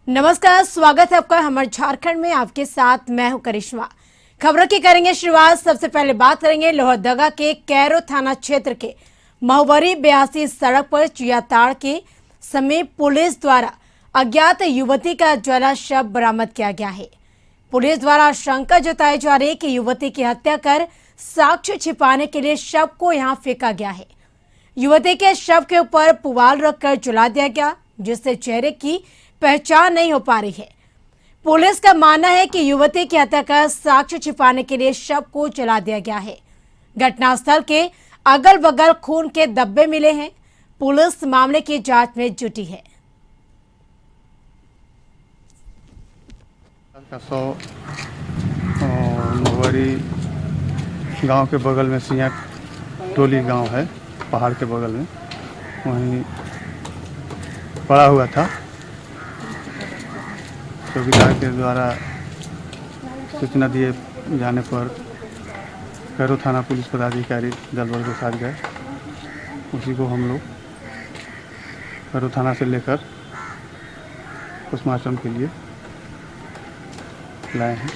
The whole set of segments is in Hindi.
नमस्कार, स्वागत है आपका हमारे झारखंड में। आपके साथ मैं हूं करिश्मा। खबरों की करेंगे शुरुआत। सबसे पहले बात करेंगे लोहरदगा के कैरो थाना क्षेत्र के महुवरी 82 सड़क पर चियाताड़ के समीप पुलिस द्वारा अज्ञात युवती का जला शव बरामद किया गया है। पुलिस द्वारा आशंका जताई जा रही है कि युवती की हत्या कर साक्ष्य छिपाने के लिए शव को यहां फेंका गया है। युवती के शव के ऊपर पुआल रखकर जला दिया गया, जिससे चेहरे की पहचान नहीं हो पा रही है। पुलिस का मानना है कि युवती की हत्या कर साक्ष्य छिपाने के लिए शव को जला दिया गया है। घटनास्थल के अगल बगल खून के धब्बे मिले हैं। पुलिस मामले की जांच में जुटी है। महुवरी गांव के बगल में सिया टोली गांव है, पहाड़ के बगल में, वहीं पड़ा हुआ था। चौकीदार के द्वारा सूचना दिए जाने पर कैरो थाना पुलिस पदाधिकारी दल बल के साथ गए। उसी को हम लोग कैरो थाना से लेकर पोस्टमार्टम के लिए लाए हैं।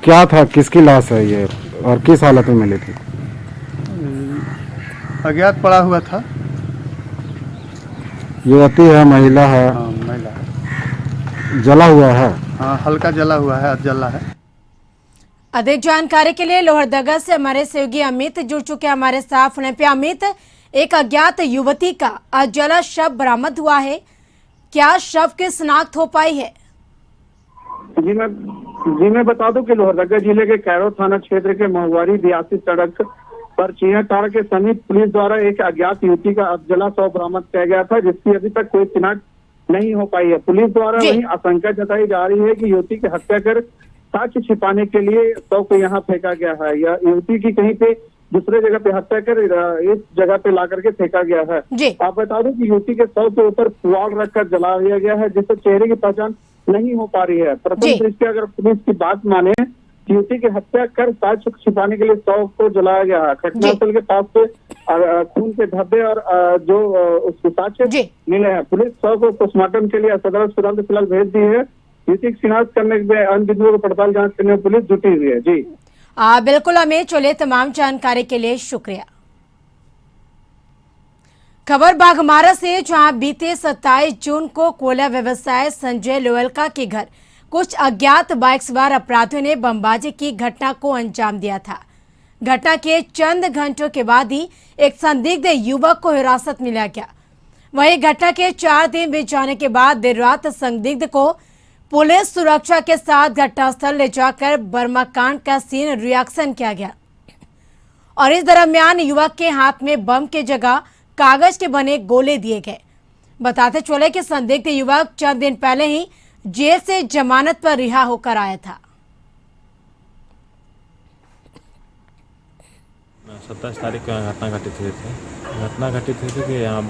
क्या था, किसकी लाश है ये और किस हालत में मिली थी? अज्ञात पड़ा हुआ था। युवती है, महिला है? हाँ, महिला है। जला हुआ है? हाँ, हल्का जला हुआ है, जला है। अधिक जानकारी के लिए लोहरदगा से हमारे सहयोगी अमित जुड़ चुके हैं हमारे साथ फोन पे। अमित, एक अज्ञात युवती का जला शव बरामद हुआ है, क्या शव की शिनाख्त हो पाई है? जी मैं बता दूं कि लोहरदगा जिले के कैरो थाना क्षेत्र के महुवरी 82 सड़क पर चियाताड़ के समीप पुलिस द्वारा एक अज्ञात युवती का जला शव बरामद किया गया था, जिसकी अभी तक कोई शिनाख्त नहीं हो पाई है। पुलिस द्वारा वही आशंका जताई जा रही है कि युवती की हत्या कर साक्ष्य छिपाने के लिए शव को यहाँ फेंका गया है। यह युवती की कहीं पे दूसरे जगह पे हत्या कर इस जगह पे ला करके फेंका गया है। आप बता दो कि युवती के शव के ऊपर पुआल रखकर जला दिया गया है, जिससे चेहरे की पहचान नहीं हो पा रही है। प्रथम दृष्टि अगर पुलिस की बात माने, युवती की हत्या कर साक्ष्य छिपाने के लिए शव को जलाया गया है। घटनास्थल के पास से खून के धब्बे और जो उसके साक्ष्य मिले हैं। पुलिस शव को पोस्टमार्टम के लिए सदर अस्पताल में फिलहाल भेज दी है। युवती की शिनाख्त करने में अन्य बिंदुओं को पड़ताल जांच करने में पुलिस जुटी हुई है। जी बिल्कुल अमित, चलिए तमाम जानकारी के लिए शुक्रिया। खबर बाघमारा से, जहां बीते 27 जून को कोयला व्यवसाय संजय लोयलका के घर कुछ अज्ञात बाइक सवार अपराधियों ने बमबाजी की घटना को अंजाम दिया था। घटना के चंद घंटों के बाद ही एक संदिग्ध युवक को हिरासत में लिया गया। वहीं घटना के 4 दिन बीत जाने के बाद देर रात संदिग्ध को पुलिस सुरक्षा के साथ घटनास्थल ले जाकर बर्माकांड का सीन रिएक्शन किया गया और इस दरमियान युवक के हाथ में बम के जगह कागज के बने गोले दिए गए। बताते चले कि संदिग्ध युवक चंद दिन पहले ही जेल से जमानत पर रिहा होकर आया था। 27 तारीख को घटना घटित हुई थी कि यहाँ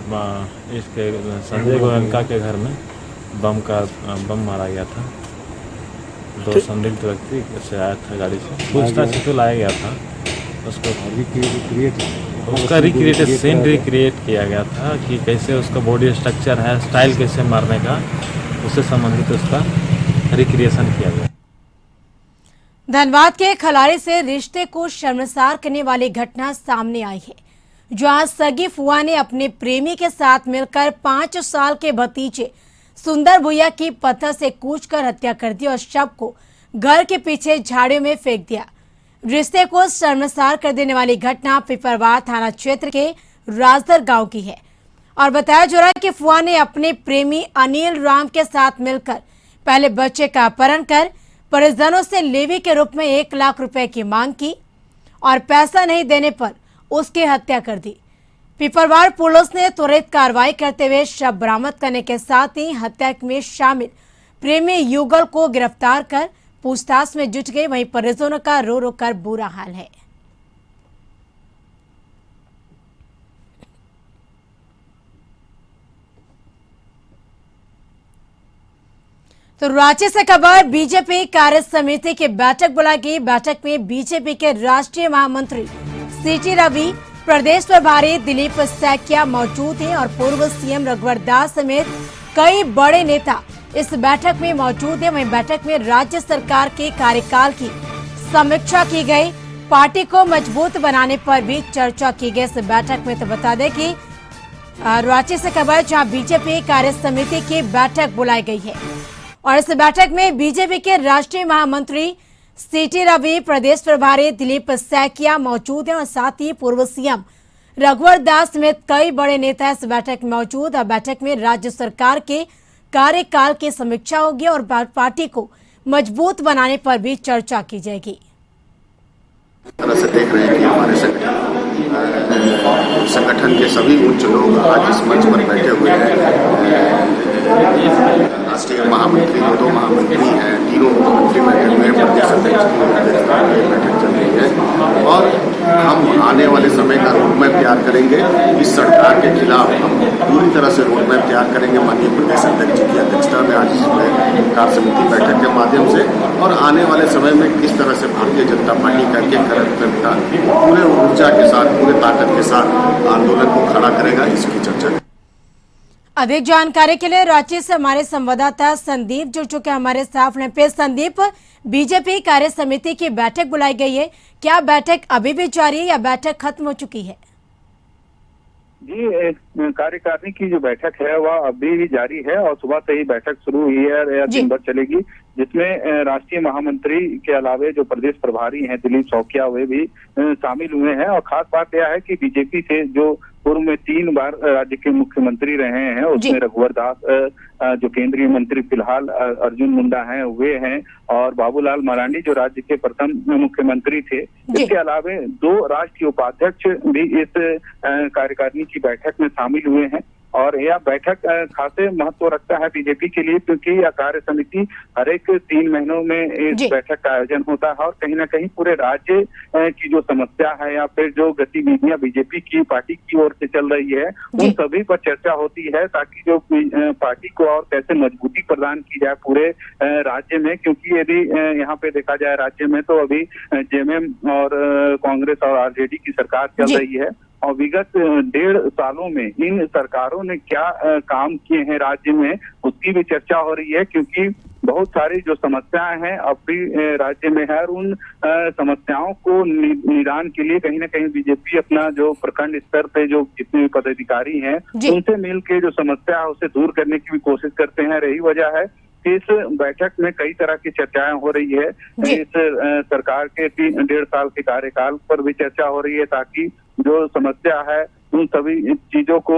इसके संजय गोयनका के घर में बम मारा गया था। 2 संदिग्ध व्यक्ति से आया था गाड़ी से, पूछताछ से तो लाया गया था। उसको रिक्रिएट किया गया था कि कैसे उसका बॉडी स्ट्रक्चर है, स्टाइल कैसे मारने का, उससे संबंधित उसका रिक्रिएशन किया गया। धनबाद के खलारी से रिश्ते को शर्मसार करने वाली घटना सामने आई है, जहां सगी फुआ ने अपने प्रेमी के साथ मिलकर 5 साल के भतीजे सुंदर भुइया की पत्थर से कूचकर हत्या कर दी और शव को घर के पीछे झाड़ियों में फेंक दिया। रिश्ते को शर्मसार कर देने वाली घटना पिपरवार थाना क्षेत्र के राजदर गांव की है और बताया जा रहा है कि फुआ ने अपने प्रेमी अनिल राम के साथ मिलकर पहले बच्चे का अपहरण कर परिजनों से लेवी के रूप में 1 लाख रुपए की मांग की और पैसा नहीं देने पर उसकी हत्या कर दी। पिपरवार पुलिस ने त्वरित कार्रवाई करते हुए शव बरामद करने के साथ ही हत्या में शामिल प्रेमी युगल को गिरफ्तार कर पूछताछ में जुट गई। वहीं परिजनों का रो रो कर बुरा हाल है। तो रांची से खबर, बीजेपी कार्य समिति की बैठक बुलाई गई। बैठक में बीजेपी के राष्ट्रीय महामंत्री सीटी रवि, प्रदेश प्रभारी दिलीप सैकिया मौजूद हैं और पूर्व सीएम रघुवर दास समेत कई बड़े नेता इस बैठक में मौजूद है। वहीं बैठक में राज्य सरकार के कार्यकाल की समीक्षा की गई, पार्टी को मजबूत बनाने पर भी चर्चा की गई। इस बैठक में तो बता दें कि रांची से खबर, जहां बीजेपी कार्य समिति की बैठक बुलाई गई है और इस बैठक में बीजेपी के राष्ट्रीय महामंत्री सीटी रवि, प्रदेश प्रभारी दिलीप सैकिया मौजूद हैं और साथ ही पूर्व सीएम रघुवर दास समेत कई बड़े नेता इस बैठक में मौजूद। और बैठक में राज्य सरकार के कार्यकाल की समीक्षा होगी और पार्टी को मजबूत बनाने पर भी चर्चा की जाएगी। तरह से देख रहे हैं कि हमारे संगठन के सभी उच्च लोग आज इस मंच पर बैठे हुए हैं। राष्ट्रीय महामंत्री, दो महामंत्री हैं, तीनों मुख्यमंत्री बैठे हुए हैं, प्रदेश अध्यक्ष की बैठक चल रही है और हम आने वाले समय का रोडमैप तैयार करेंगे। इस सरकार के खिलाफ हम पूरी तरह से रोडमैप तैयार करेंगे माननीय प्रदेश अध्यक्ष जी की अध्यक्षता में आज कार्य समिति बैठक के माध्यम से, और आने वाले समय में किस तरह से भारतीय जनता पार्टी करके कार्यकर्ता पूरे ऊर्जा के साथ, पूरे ताकत के साथ आंदोलन को खड़ा करेगा, इसकी चर्चा। अधिक जानकारी के लिए रांची से हमारे संवाददाता संदीप जुड़ चुके हमारे साथ लाइन पे। संदीप, बीजेपी कार्य समिति की बैठक बुलाई गई है, क्या बैठक अभी भी जारी है या बैठक खत्म हो चुकी है? जी, कार्यकारिणी की जो बैठक है वह अभी भी जारी है और सुबह से ही बैठक शुरू हुई है या दिन भर चलेगी, जिसमें राष्ट्रीय महामंत्री के अलावे जो प्रदेश प्रभारी हैं दिलीप सैकिया, वे भी शामिल हुए हैं। और खास बात यह है कि बीजेपी से जो पूर्व में 3 बार राज्य के मुख्यमंत्री रहे हैं, उसमें रघुवर दास जो केंद्रीय मंत्री फिलहाल अर्जुन मुंडा हैं वे हैं, और बाबूलाल मरांडी जो राज्य के प्रथम मुख्यमंत्री थे। इसके अलावे 2 राष्ट्रीय उपाध्यक्ष भी इस कार्यकारिणी की बैठक में शामिल हुए हैं और यह बैठक खासे महत्व रखता है बीजेपी के लिए, क्योंकि यह कार्य समिति हर एक 3 महीनों में इस बैठक का आयोजन होता है और कहीं ना कहीं पूरे राज्य की जो समस्या है या फिर जो गतिविधियां बीजेपी की पार्टी की ओर से चल रही है उन सभी पर चर्चा होती है, ताकि जो पार्टी को और कैसे मजबूती प्रदान की जाए पूरे राज्य में। क्योंकि यदि यहाँ पे देखा जाए राज्य में तो अभी जेएमएम और कांग्रेस और आरजेडी की सरकार चल रही है और विगत 1.5 सालों में इन सरकारों ने क्या काम किए हैं राज्य में, उसकी भी चर्चा हो रही है। क्योंकि बहुत सारी जो समस्याएं हैं अब भी राज्य में है और उन समस्याओं को निदान के लिए कहीं ना कहीं बीजेपी अपना जो प्रखंड स्तर पे जो जितने भी पदाधिकारी हैं उनसे मिल के जो समस्या है उसे दूर करने की भी कोशिश करते हैं। यही वजह है इस बैठक में कई तरह की चर्चाएं हो रही है। इस सरकार के 1.5 साल के कार्यकाल पर भी चर्चा हो रही है, ताकि जो समस्या है उन सभी चीजों को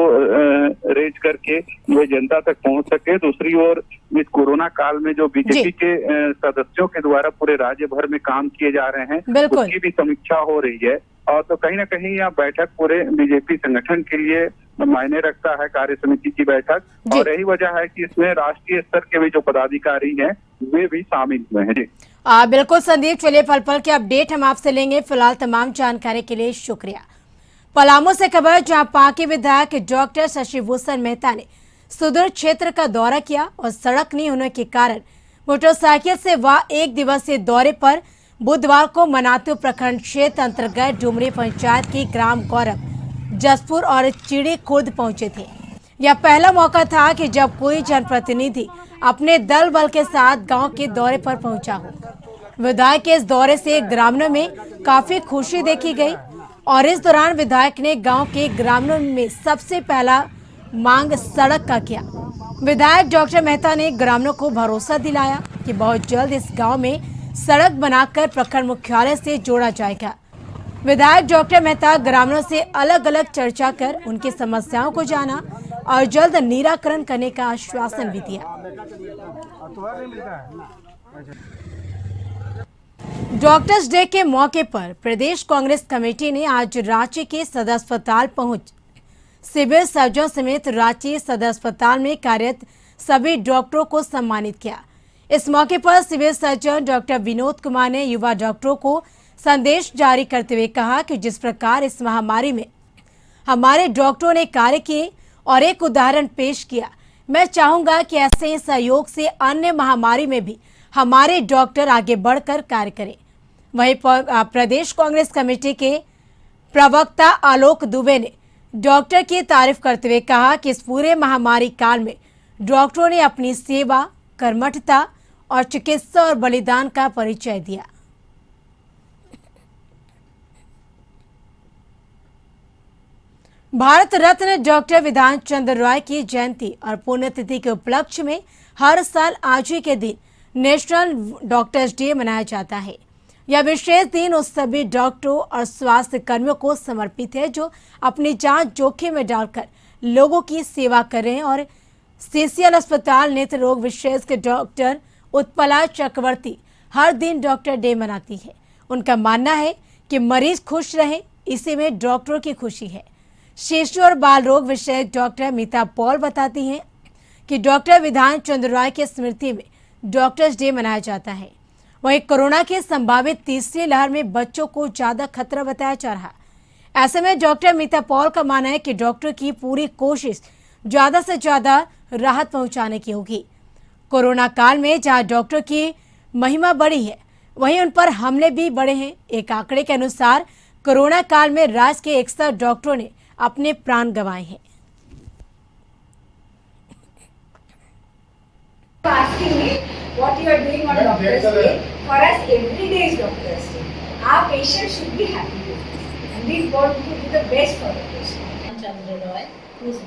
रेज करके वो जनता तक पहुंच सके। दूसरी ओर इस कोरोना काल में जो बीजेपी के सदस्यों के द्वारा पूरे राज्य भर में काम किए जा रहे हैं उसकी भी समीक्षा हो रही है। और तो कहीं ना कहीं यह बैठक पूरे बीजेपी संगठन के लिए मायने रखता है, कार्य समिति की बैठक, और यही वजह है कि इसमें राष्ट्रीय स्तर के भी जो पदाधिकारी हैं वे भी शामिल हुए हैं। जी बिल्कुल संदीप, चलिए पल पल के अपडेट हम आपसे लेंगे। फिलहाल तमाम जानकारी के लिए शुक्रिया। पलामू से खबर, जहां पांकी विधायक डॉक्टर शशिभूषण मेहता ने सुदूर क्षेत्र का दौरा किया और सड़क नहीं होने के कारण मोटरसाइकिल से वह 1 दिवसीय दौरे पर बुधवार को मनातू प्रखंड क्षेत्र अंतर्गत डुमरी पंचायत की ग्राम गौरव, जसपुर और चिड़ी खुर्द पहुंचे थे। यह पहला मौका था कि जब कोई जनप्रतिनिधि अपने दल बल के साथ गांव के दौरे पर पहुंचा हो। विधायक के इस दौरे से ग्रामीणों में काफी खुशी देखी गई और इस दौरान विधायक ने गांव के ग्रामीणों में सबसे पहला मांग सड़क का किया। विधायक डॉक्टर मेहता ने ग्रामीणों को भरोसा दिलाया कि बहुत जल्द इस गांव में सड़क बनाकर प्रखंड मुख्यालय से जोड़ा जाएगा। विधायक डॉक्टर मेहता ग्रामीणों से अलग अलग चर्चा कर उनकी समस्याओं को जाना और जल्द निराकरण करने का आश्वासन भी दिया। डॉक्टर्स डे के मौके पर प्रदेश कांग्रेस कमेटी ने आज रांची के सदर अस्पताल पहुंच सिविल सर्जन समेत रांची सदर अस्पताल में कार्यरत सभी डॉक्टरों को सम्मानित किया। इस मौके पर civil surgeon doctor Vinod Kumar ने युवा डॉक्टरों को संदेश जारी करते हुए कहा कि जिस प्रकार इस महामारी में हमारे डॉक्टरों ने कार्य किए और एक उदाहरण पेश किया, मैं चाहूंगा कि ऐसे ही सहयोग से अन्य महामारी में भी हमारे डॉक्टर आगे बढ़कर कार्य करें। वहीं प्रदेश कांग्रेस कमेटी के प्रवक्ता आलोक दुबे ने डॉक्टर की तारीफ करते हुए कहा कि इस पूरे महामारी काल में डॉक्टरों ने अपनी सेवा कर्मठता और चिकित्सा और बलिदान का परिचय दिया। भारत रत्न डॉक्टर विधान चंद्र रॉय की जयंती और पुण्यतिथि के उपलक्ष्य में हर साल आज ही के दिन नेशनल डॉक्टर्स डे मनाया जाता है। यह विशेष दिन उस सभी डॉक्टरों और स्वास्थ्य कर्मियों को समर्पित है जो अपनी जान जोखिम में डालकर लोगों की सेवा कर रहे हैं। और सीसीएल अस्पताल नेत्र रोग विशेषज्ञ डॉक्टर उत्पला चक्रवर्ती हर दिन डॉक्टर डे मनाती है। उनका मानना है कि मरीज खुश रहें, इसी में डॉक्टरों की खुशी है। शिशु और बाल रोग विशेषज्ञ डॉक्टर मीता पॉल बताती हैं कि डॉक्टर विधान चंद्र रॉय की स्मृति में डॉक्टर्स डे मनाया जाता है। वहीं कोरोना की संभावित तीसरी लहर में बच्चों को ज्यादा खतरा बताया जा रहा। ऐसे में डॉक्टर मीता पॉल का मानना है कि डॉक्टर की पूरी कोशिश ज्यादा से ज्यादा राहत पहुंचाने की होगी। कोरोना काल में जहां डॉक्टर की महिमा बढ़ी है, वहीं उन पर हमले भी बढ़े हैं। एक आंकड़े के अनुसार कोरोना काल में राज्य के 61 डॉक्टरों ने अपने प्राण गंवाए हैं। Asking me what you are doing on Doctor's Day. For us, every day is Doctor's Day. Our patients should be happy with us, and we want to do the best for the patient. Chandra Roy, whose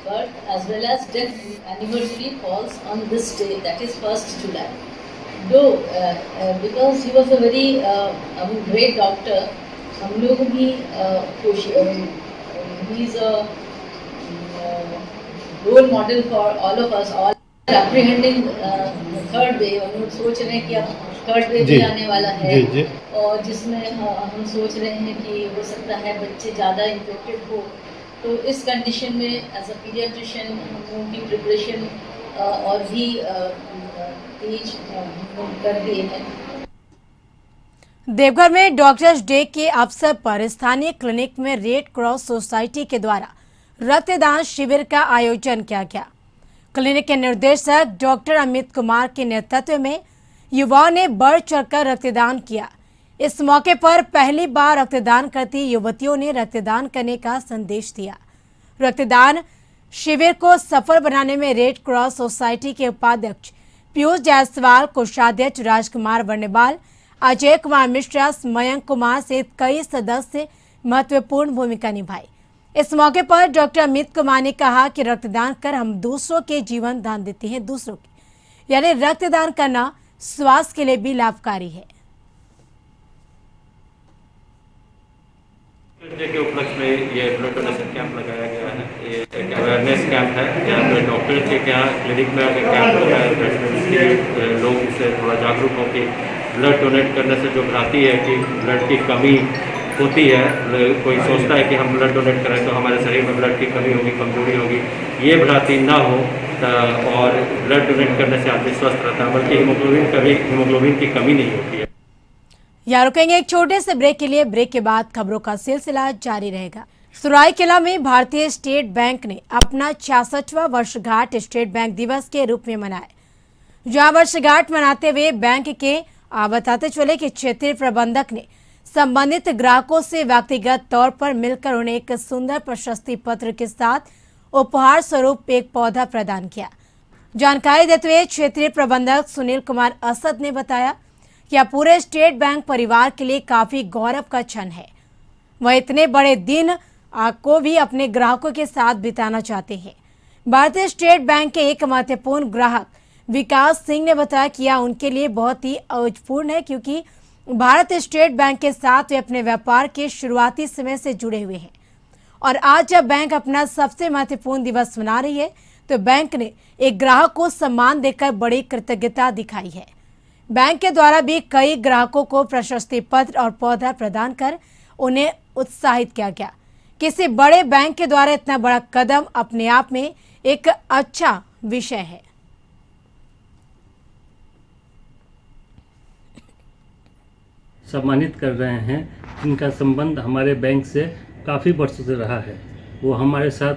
birth as well as death anniversary falls on this day, that is 1st July. Though because he was a very great doctor, हम लोग भी he is a role model for all of us. All apprehending third wave, हम लोग सोच रहे हैं कि अब थर्ड वेव भी आने वाला है और जिसमें हम सोच रहे हैं कि हो सकता है बच्चे ज़्यादा इन्फेक्टेड हो। तो इस कंडीशन में एज अ पीडियाट्रिशियन हम लोगों की प्रिपरेशन और भी तेज कर दिए हैं। देवघर में डॉक्टर्स डे के अवसर पर स्थानीय क्लिनिक में रेड क्रॉस सोसाइटी के द्वारा रक्तदान शिविर का आयोजन किया गया। क्लिनिक के निर्देशक डॉक्टर अमित कुमार के नेतृत्व में युवाओं ने बढ़ चढ़कर रक्तदान किया। इस मौके पर पहली बार रक्तदान करती युवतियों ने रक्तदान करने का संदेश दिया। रक्तदान शिविर को सफल बनाने में रेड क्रॉस सोसाइटी के उपाध्यक्ष पीयूष जायसवाल, कोषाध्यक्ष राजकुमार वर्णेवाल, अजय कुमार मिश्रा, मयंक कुमार सहित कई सदस्य महत्वपूर्ण भूमिका निभाई। इस मौके पर डॉक्टर अमित कुमार ने कहा कि रक्तदान कर हम दूसरों के जीवन दान देते हैं। दूसरों के यानी रक्तदान करना स्वास्थ्य के लिए भी लाभकारी है। के उपलक्ष्य में ये ब्लड डोनेशन कैंप लगाया गया है। ये एक अवेयरनेस कैंप है जहाँ पे डॉक्टर के क्या क्लिनिक में अगर कैंप होता है लोग इससे थोड़ा जागरूक हो कि ब्लड डोनेट करने से जो भ्रांति है कि ब्लड की कमी होती है, कोई सोचता है कि हम ब्लड डोनेट करें तो हमारे शरीर में ब्लड की कमी होगी, कमजोरी होगी, ये भ्रांति ना हो और ब्लड डोनेट करने से आदमी स्वस्थ रहता है, बल्कि हीमोग्लोबिन की कमी नहीं होती है। यहाँ रुकेंगे एक छोटे से ब्रेक के लिए। ब्रेक के बाद खबरों का सिलसिला जारी रहेगा। सरायकेला में भारतीय स्टेट बैंक ने अपना 66वां वर्षगांठ स्टेट बैंक दिवस के रूप में मनाया। जहां वर्षगांठ मनाते हुए बैंक के बताते चले कि क्षेत्रीय प्रबंधक ने संबंधित ग्राहकों से व्यक्तिगत तौर पर मिलकर उन्हें एक सुंदर प्रशस्ति पत्र के साथ उपहार स्वरूप एक पौधा प्रदान किया। जानकारी देते हुए क्षेत्रीय प्रबंधक सुनील कुमार असद ने बताया कि यह पूरे स्टेट बैंक परिवार के लिए काफी गौरव का क्षण है। वह इतने बड़े दिन को भी अपने ग्राहकों के साथ बिताना चाहते हैं। भारतीय स्टेट बैंक के एक महत्वपूर्ण ग्राहक विकास सिंह ने बताया कि यह उनके लिए बहुत ही अर्थपूर्ण है, क्योंकि भारत स्टेट बैंक के साथ वे अपने व्यापार के शुरुआती समय से जुड़े हुए हैं और आज जब बैंक अपना सबसे महत्वपूर्ण दिवस मना रही है तो बैंक ने एक ग्राहक को सम्मान देकर बड़ी कृतज्ञता दिखाई है। बैंक के द्वारा भी कई ग्राहकों को प्रशस्ति पत्र और पौधा प्रदान कर उन्हें उत्साहित किया गया। किसी बड़े बैंक के द्वारा इतना बड़ा कदम अपने आप में एक अच्छा विषय है। सम्मानित कर रहे हैं जिनका संबंध हमारे बैंक से काफ़ी वर्षों से रहा है। वो हमारे साथ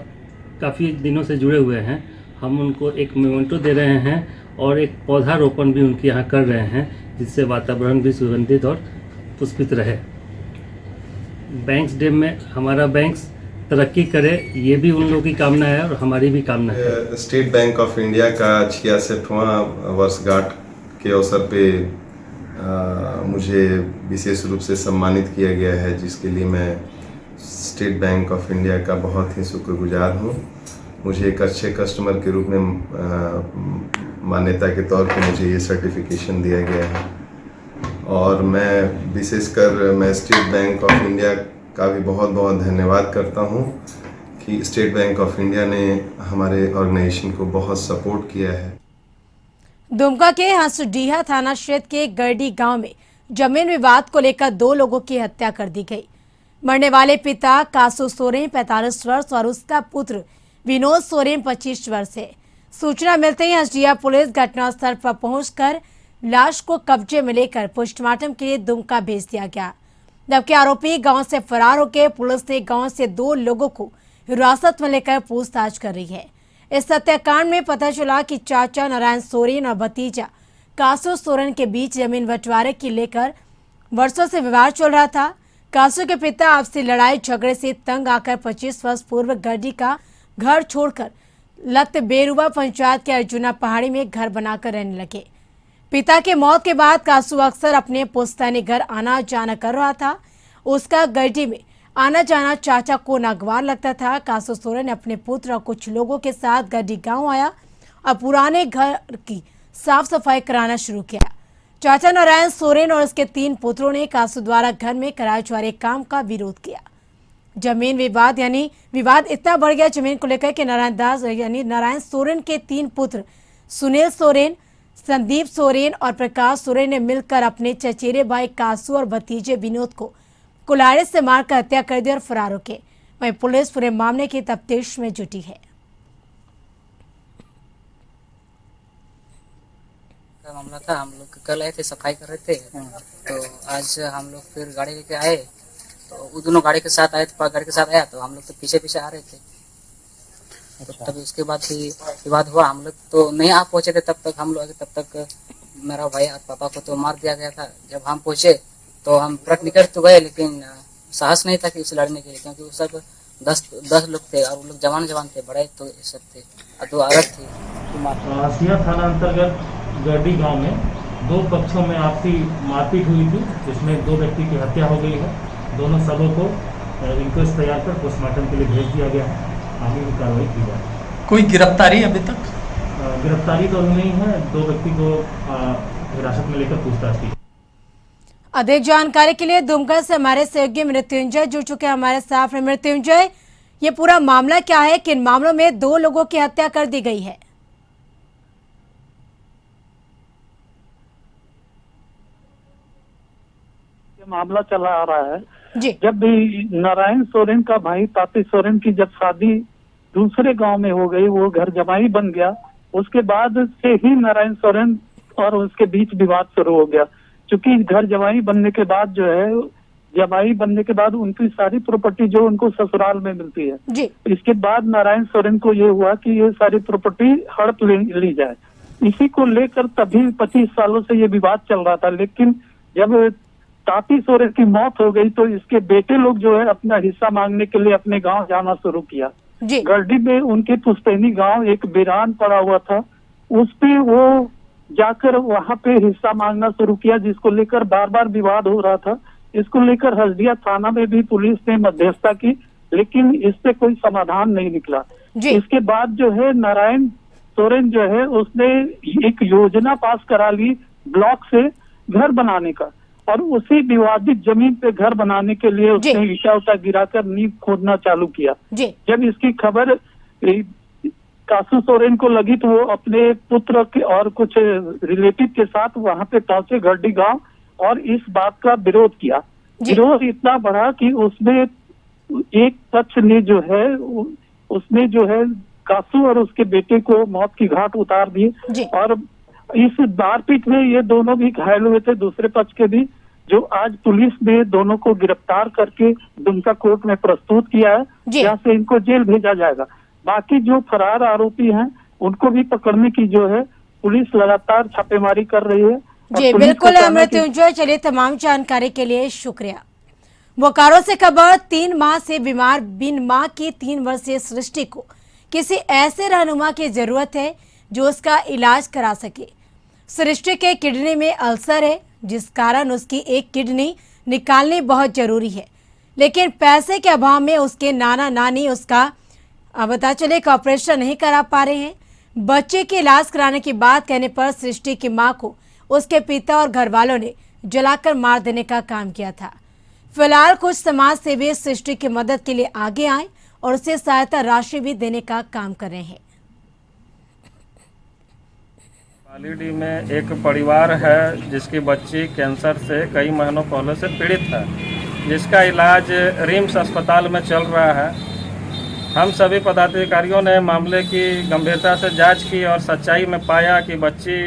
काफ़ी दिनों से जुड़े हुए हैं। हम उनको एक मेमेंटो दे रहे हैं और एक पौधारोपण भी उनके यहाँ कर रहे हैं, जिससे वातावरण भी सुगंधित और पुष्पित रहे। बैंक्स डे में हमारा बैंक्स तरक्की करे, ये भी उन लोगों की कामना है और हमारी भी कामना है। स्टेट बैंक ऑफ इंडिया का 66वां वर्षगांठ के अवसर पे मुझे विशेष रूप से सम्मानित किया गया है, जिसके लिए मैं स्टेट बैंक ऑफ इंडिया का बहुत ही शुक्रगुजार हूँ। मुझे एक अच्छे कस्टमर के रूप में मान्यता के तौर पे मुझे ये सर्टिफिकेशन दिया गया है और मैं स्टेट बैंक ऑफ इंडिया का भी बहुत बहुत धन्यवाद करता हूँ कि स्टेट बैंक ऑफ इंडिया ने हमारे ऑर्गेनाइजेशन को बहुत सपोर्ट किया है। दुमका के हंसडीहा थाना क्षेत्र के गरडी गांव में जमीन विवाद को लेकर 2 लोगों की हत्या कर दी गई। मरने वाले पिता कासू सोरेन 45 वर्ष और उसका पुत्र विनोद सोरेन 25 वर्ष है। सूचना मिलते ही हंसडीहा पुलिस घटनास्थल पर पहुंचकर लाश को कब्जे में लेकर पोस्टमार्टम के लिए दुमका भेज दिया गया। जबकि आरोपी गांव से फरार होकर पुलिस ने गांव से 2 लोगों को हिरासत में लेकर पूछताछ कर रही है। इस हत्याकांड में पता चला कि चाचा नारायण सोरेन और भतीजा कासू सोरेन के बीच जमीन बंटवारे की लेकर वर्षों से विवाद चल रहा था। कासू के पिता आपसी लड़ाई झगड़े से तंग आकर 25 वर्ष पूर्व गड्डी का घर छोड़कर लत बेरुआ पंचायत के अर्जुना पहाड़ी में घर बनाकर रहने लगे। पिता के मौत के बाद कासू अक्सर अपने पुश्तैनी घर आना जाना कर रहा था। उसका गड्डी में आना जाना चाचा को नागवार लगता था। कासू सोरेन ने अपने पुत्र और कुछ लोगों के साथ गड्डी गांव आया और पुराने घर की साफ सफाई कराना शुरू किया। चाचा नारायण सोरेन और उसके 3 पुत्रों ने कासू द्वारा घर में कराए जा रहे काम का विरोध किया। जमीन विवाद विवाद इतना बढ़ गया जमीन को लेकर कि नारायण सोरेन के 3 पुत्र सुनील सोरेन, संदीप सोरेन और प्रकाश सोरेन ने मिलकर अपने चचेरे भाई कासू और भतीजे विनोद को कुल्हाड़ी से मारकर हत्या कर दी और फरार हो गए। वहीं पुलिस पूरे मामले की तफ्तीश में जुटी है। मामला था, हम लोग कल आए थे, सफाई कर रहे थे, तो आज हम लोग फिर गाड़ी लेके आए, तो वो दोनों गाड़ी के साथ आए थे, गाड़ी के साथ आया तो हम लोग तो पीछे पीछे आ रहे थे। तो तब उसके बाद भी विवाद हुआ। हम लोग तो नहीं आ पहुंचे थे तब तक, हम लोग तब तक मेरा भाई और पापा को तो मार दिया गया था। जब हम पहुंचे तो हम ट्रक निकल तो गए, लेकिन साहस नहीं था कि उसे लड़ने के लिए, क्योंकि वो सब 10 लोग थे और वो लोग जवान थे, बड़े तो सब थे और 2 औरत थी। हंसडीहा थाना अंतर्गत गरडी गांव में 2 पक्षों में आपसी मारपीट हुई थी, जिसमें 2 व्यक्ति की हत्या हो गई है। दोनों शवों को इंक्वेस्ट तैयार कर पोस्टमार्टम के लिए भेज दिया गया है। आगे की कार्रवाई की जाए। कोई गिरफ्तारी अभी तक? गिरफ्तारी तो नहीं है, 2 व्यक्ति को हिरासत में लेकर पूछताछ की। अधिक जानकारी के लिए दुमका से हमारे सहयोगी मृत्युंजय जुड़ चुके हैं हमारे साथ। मृत्युंजय, ये पूरा मामला क्या है? किन मामलों में 2 लोगों की हत्या कर दी गई है? ये मामला चला आ रहा है जी। जब भी नारायण सोरेन का भाई ताती सोरेन की जब शादी दूसरे गांव में हो गई, वो घर जमाई बन गया, उसके बाद से ही नारायण सोरेन और उसके बीच विवाद शुरू हो गया। क्योंकि घर जमाई बनने के बाद जो है, जमाई बनने के बाद उनकी सारी प्रॉपर्टी जो उनको ससुराल में मिलती है जी। इसके बाद नारायण सोरेन को ये हुआ कि ये सारी प्रॉपर्टी हड़प ली जाए। इसी को लेकर तभी 25 सालों से ये विवाद चल रहा था। लेकिन जब ताती सोरेन की मौत हो गई तो इसके बेटे लोग जो है अपना हिस्सा मांगने के लिए अपने गांव जाना शुरू किया। गरडी में उनके पुश्तैनी गांव एक बिरान पड़ा हुआ था, उस पे वो जाकर वहां पे हिस्सा मांगना शुरू किया, जिसको लेकर बार बार विवाद हो रहा था। इसको लेकर हंसडीहा थाना में भी पुलिस ने मध्यस्थता की, लेकिन इससे कोई समाधान नहीं निकला। इसके बाद जो है नारायण सोरेन जो है उसने एक योजना पास करा ली ब्लॉक से घर बनाने का, और उसी विवादित जमीन पे घर बनाने के लिए उसने ईटा उटा गिराकर नींव खोदना चालू किया। जब इसकी खबर कासू सोरेन को लगी तो वो अपने पुत्र के और कुछ रिलेटिव के साथ वहां पे पहुंचे गरडी गांव, और इस बात का विरोध किया। विरोध इतना बढ़ा कि उसमें एक पक्ष ने जो है उसने जो है कासू और उसके बेटे को मौत की घाट उतार दी, और इस मारपीट में ये दोनों भी घायल हुए थे, दूसरे पक्ष के भी, जो आज पुलिस ने दोनों को गिरफ्तार करके दुमका कोर्ट में प्रस्तुत किया है, जहाँ से इनको जेल भेजा जाएगा। बाकी जो फरार आरोपी हैं उनको भी पकड़ने की जो है पुलिस लगातार छापेमारी कर रही है। जी बिल्कुल मृत्युंजय, चलिए तमाम जानकारी के लिए शुक्रिया। बोकारो से खबर 3 माह से बीमार बिन मां की 3 वर्षीय सृष्टि को किसी ऐसे रहनुमा की जरूरत है जो उसका इलाज करा सके। सृष्टि के किडनी में अल्सर है, जिस कारण उसकी एक किडनी निकालनी बहुत जरूरी है, लेकिन पैसे के अभाव में उसके नाना नानी उसका पता चले कि ऑपरेशन नहीं करा पा रहे हैं। बच्चे के इलाज कराने की बात कहने पर सृष्टि की मां को उसके पिता और घर वालों ने जलाकर मार देने का काम किया था। फिलहाल कुछ समाज सेवी सृष्टि की मदद के लिए आगे आए और उसे सहायता राशि भी देने का काम कर रहे हैं। पालीडी में एक परिवार है जिसकी बच्ची कैंसर से कई महीनों पहले से पीड़ित है, जिसका इलाज रिम्स अस्पताल में चल रहा है। हम सभी पदाधिकारियों ने मामले की गंभीरता से जांच की और सच्चाई में पाया कि बच्ची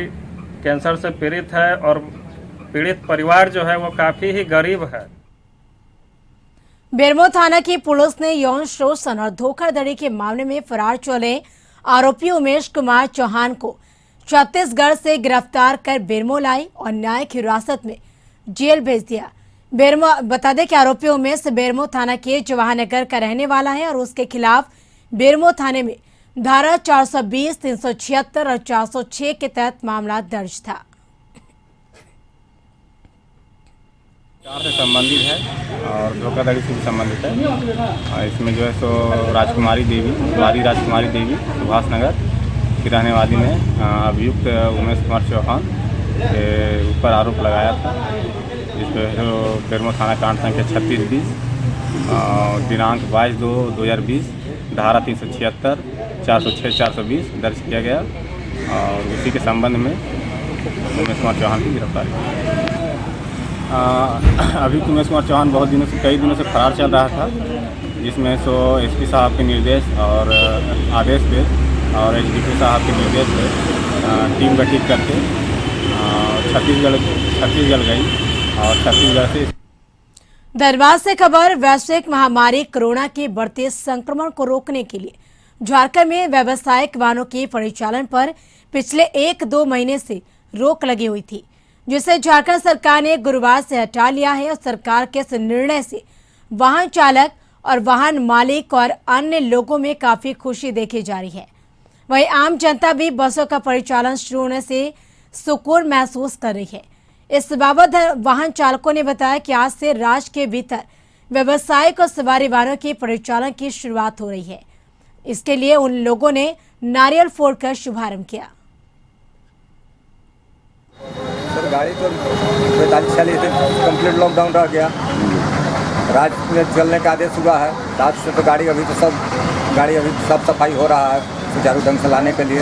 कैंसर से पीड़ित है और पीड़ित परिवार जो है वो काफ़ी ही गरीब है। बेरमो थाना की पुलिस ने यौन शोषण और धोखाधड़ी के मामले में फरार चले आरोपी उमेश कुमार चौहान को छत्तीसगढ़ से गिरफ्तार कर बेरमो लाई और न्यायिक हिरासत में जेल भेज दिया। बेरमो बता दें कि आरोपी उमेश बेरमो थाना के जवाहरनगर का रहने वाला है और उसके खिलाफ बेरमो थाने में धारा 420, 376 और 406 के तहत मामला दर्ज था। से संबंधित है और धोखाधड़ी से भी संबंधित है। और इसमें जो है सो राजकुमारी देवी, वादी राजकुमारी देवी सुभाष नगर की रहने वाली ने अभियुक्त उमेश कुमार चौहान के ऊपर आरोप लगाया था, जिस पर जो बेरमो थाना कांड संख्या 3620 दिनांक 22/2/2020 धारा 376, 406, 420 दर्ज किया गया और उसी के संबंध में उमेश कुमार चौहान की गिरफ्तारी। अभी उमेश कुमार चौहान कई दिनों से फरार चल रहा था, जिसमें सो एसपी साहब के निर्देश और आदेश पे और एसडीपी साहब के निर्देश पे टीम गठित करके छत्तीसगढ़ गई और छत्तीसगढ़ से। धनबाद से खबर वैश्विक महामारी कोरोना के बढ़ते संक्रमण को रोकने के लिए झारखंड में व्यावसायिक वाहनों के परिचालन पर पिछले 1-2 महीने से रोक लगी हुई थी, जिसे झारखंड सरकार ने गुरुवार से हटा लिया है। और सरकार के इस निर्णय से वाहन चालक और वाहन मालिक और अन्य लोगों में काफी खुशी देखी जा रही है। वहीं आम जनता भी बसों का परिचालन शुरू होने से सुकून महसूस कर रही है। इस बाबत वाहन चालकों ने बताया कि आज से राज्य के भीतर व्यावसायिक और सवारी वाहनों के परिचालन की शुरुआत हो रही है। इसके लिए उन लोगों ने नारियल फोड़कर शुभारंभ किया। सर गाड़ी तो 45-46 दिन कंप्लीट लॉकडाउन रह गया, राज्य में चलने का आदेश हुआ है। रात से तो गाड़ी अभी सब सफाई हो रहा है सुचारू ढंग से लाने के लिए।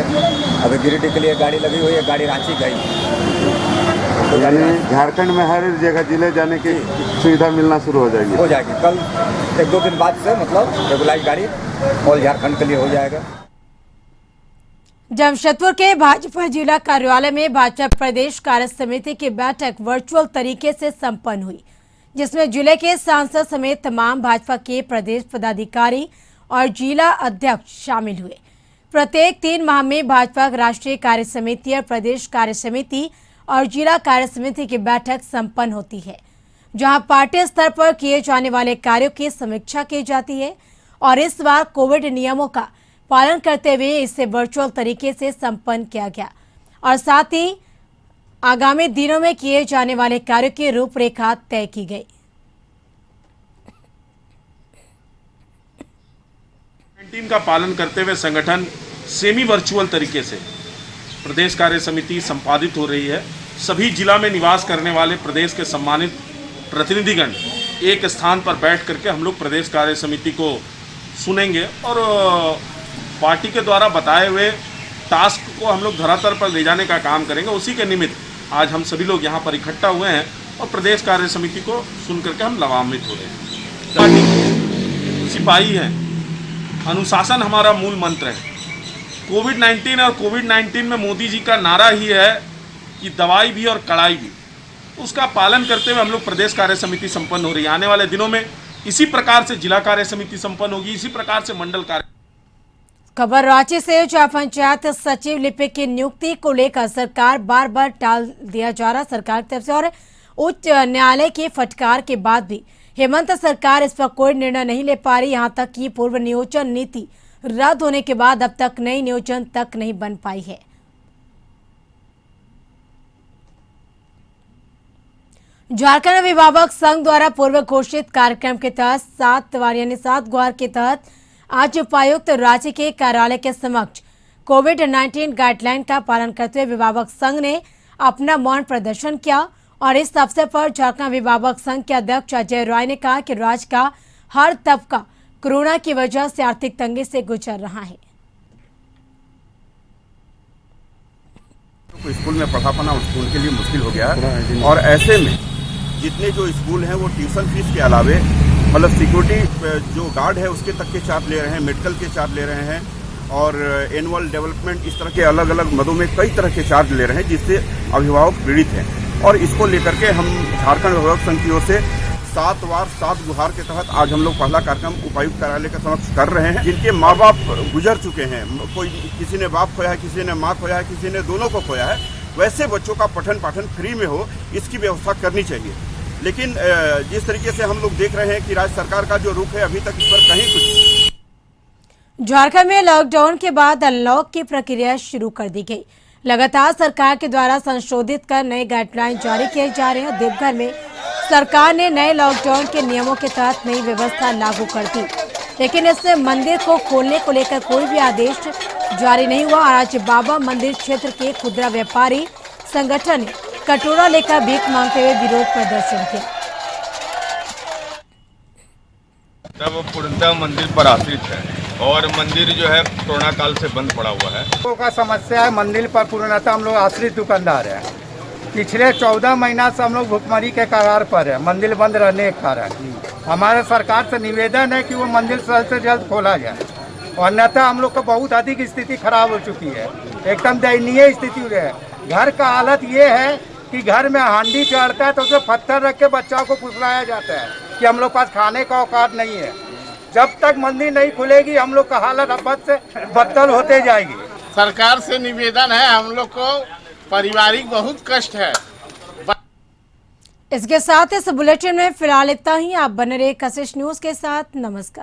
अभी गिरिडीह के लिए गाड़ी लगी हुई है, गाड़ी रांची गई। तो यानी झारखंड में हर जगह जिले जाने की सुविधा मिलना शुरू हो जाएगी। कल 1-2 दिन बाद से मतलब रेगुलर गाड़ी ऑल झारखंड के लिए हो जाएगा। जमशेदपुर के भाजपा जिला कार्यालय में भाजपा प्रदेश कार्य समिति की बैठक वर्चुअल तरीके से संपन्न हुई, जिसमें जिले के सांसद समेत तमाम भाजपा के प्रदेश पदाधिकारी और जिला अध्यक्ष शामिल हुए। प्रत्येक 3 माह में भाजपा राष्ट्रीय कार्य समिति और प्रदेश कार्य समिति और जिला कार्य समिति की बैठक संपन्न होती है, जहां पार्टी स्तर पर किए जाने वाले कार्यों की समीक्षा की जाती है। और इस बार कोविड नियमों का पालन करते हुए इसे वर्चुअल तरीके से संपन्न किया गया और साथ ही आगामी दिनों में किए जाने वाले कार्यों की रूपरेखा तय की गई। 19 का पालन करते हुए संगठन सेमी वर्चुअल तरीके से प्रदेश कार्य समिति संपादित हो रही है। सभी जिला में निवास करने वाले प्रदेश के सम्मानित प्रतिनिधिगण एक स्थान पर बैठ करके हम लोग प्रदेश कार्य समिति को सुनेंगे और पार्टी के द्वारा बताए हुए टास्क को हम लोग धरातल पर ले जाने का काम करेंगे। उसी के निमित्त आज हम सभी लोग यहाँ पर इकट्ठा हुए हैं और प्रदेश कार्य समिति को सुन करके हम लाभान्वित हो रहे हैं। सिपाही हैं, अनुशासन हमारा मूल मंत्र है। कोविड-19 और कोविड-19 में मोदी जी का नारा ही है कि दवाई भी और कड़ाई भी, उसका पालन करते हुए हम लोग प्रदेश कार्य समिति संपन्न हो रही है। आने वाले दिनों में इसी प्रकार से जिला कार्य समिति संपन्न होगी, इसी प्रकार से मंडल कार्य। खबर रांची से, जहां पंचायत सचिव लिपिक की नियुक्ति को लेकर सरकार बार टाल दिया जा रहा। सरकार की तरफ से और उच्च न्यायालय की फटकार के बाद भी हेमंत सरकार इस पर कोई निर्णय नहीं ले पा रही। यहां तक कि पूर्व नियोजन नीति रद्द होने के बाद अब तक नई नियोजन तक नहीं बन पाई है। झारखंड अभिभावक संघ द्वारा पूर्व घोषित कार्यक्रम के तहत 7 गुहार के तहत आज उपायुक्त राज्य के कार्यालय के समक्ष कोविड-19 गाइडलाइन का पालन करते हुए अभिभावक संघ ने अपना मौन प्रदर्शन किया और इस अवसर पर झारखंड अभिभावक संघ के अध्यक्ष अजय राय ने कहा कि राज्य का हर तबका कोरोना की वजह से आर्थिक तंगी से गुजर रहा है। तो स्कूल में पढ़ा पाना उनके लिए मुश्किल हो गया है और ऐसे में जितने जो स्कूल हैं वो ट्यूशन फीस के अलावे मतलब सिक्योरिटी जो गार्ड है उसके तक के चार्ज ले रहे हैं, मेडिकल के चार्ज ले रहे हैं और एनुअल डेवलपमेंट इस तरह के अलग अलग मदों में कई तरह के चार्ज ले रहे हैं जिससे अभिभावक पीड़ित हैं। और इसको लेकर के हम झारखंड अभिभावक संघ की ओर से 7 गुहार के तहत आज हम लोग पहला कार्यक्रम उपायुक्त कार्यालय के समक्ष कर रहे हैं। जिनके माँ बाप गुजर चुके हैं, कोई किसी ने बाप खोया है, किसी ने माँ खोया है, किसी ने दोनों को खोया है, वैसे बच्चों का पठन पाठन फ्री में हो इसकी व्यवस्था करनी चाहिए। लेकिन जिस तरीके से हम लोग देख रहे हैं कि राज्य सरकार का जो रुख है अभी तक इस पर कहीं कुछ। झारखंड में लॉकडाउन के बाद अनलॉक की प्रक्रिया शुरू कर दी गई। लगातार सरकार के द्वारा संशोधित कर नए गाइडलाइन जारी किए जा रहे हैं। देवघर में सरकार ने नए लॉकडाउन के नियमों के तहत नई व्यवस्था लागू कर दी, लेकिन इससे मंदिर को खोलने को लेकर कोई भी आदेश जारी नहीं हुआ। आज बाबा मंदिर क्षेत्र के खुदरा व्यापारी संगठन ने कटोरा लेकर भीख मांगते हुए विरोध प्रदर्शन किया। तब पूर्णतः मंदिर पर आश्रित है और मंदिर जो है कोरोना काल से बंद पड़ा हुआ है। लोगों का समस्या है, मंदिर पर पूर्णतः हम लोग आश्रित दुकानदार हैं। पिछले 14 महीना से हम लोग भुखमरी के कगार पर है, मंदिर बंद रहने के कारण। हमारे सरकार से निवेदन है कि वो मंदिर जल्द से जल्द खोला जाए, अन्यथा हम लोग को बहुत अधिक स्थिति खराब हो चुकी है, एकदम दयनीय स्थिति है। घर का हालत ये है कि घर में हांडी चढ़ता है तो उसमें पत्थर रख के बच्चों को फुसलाया जाता है कि हम लोग पास खाने का औकात नहीं है। जब तक मंदिर नहीं खुलेगी हम लोग का हालत अब से बदतर होते जाएगी। सरकार से निवेदन है, हम लोग को पारिवारिक बहुत कष्ट है। इसके साथ इस बुलेटिन में फिलहाल इतना ही। आप बने रहे कशिश न्यूज के साथ। नमस्कार।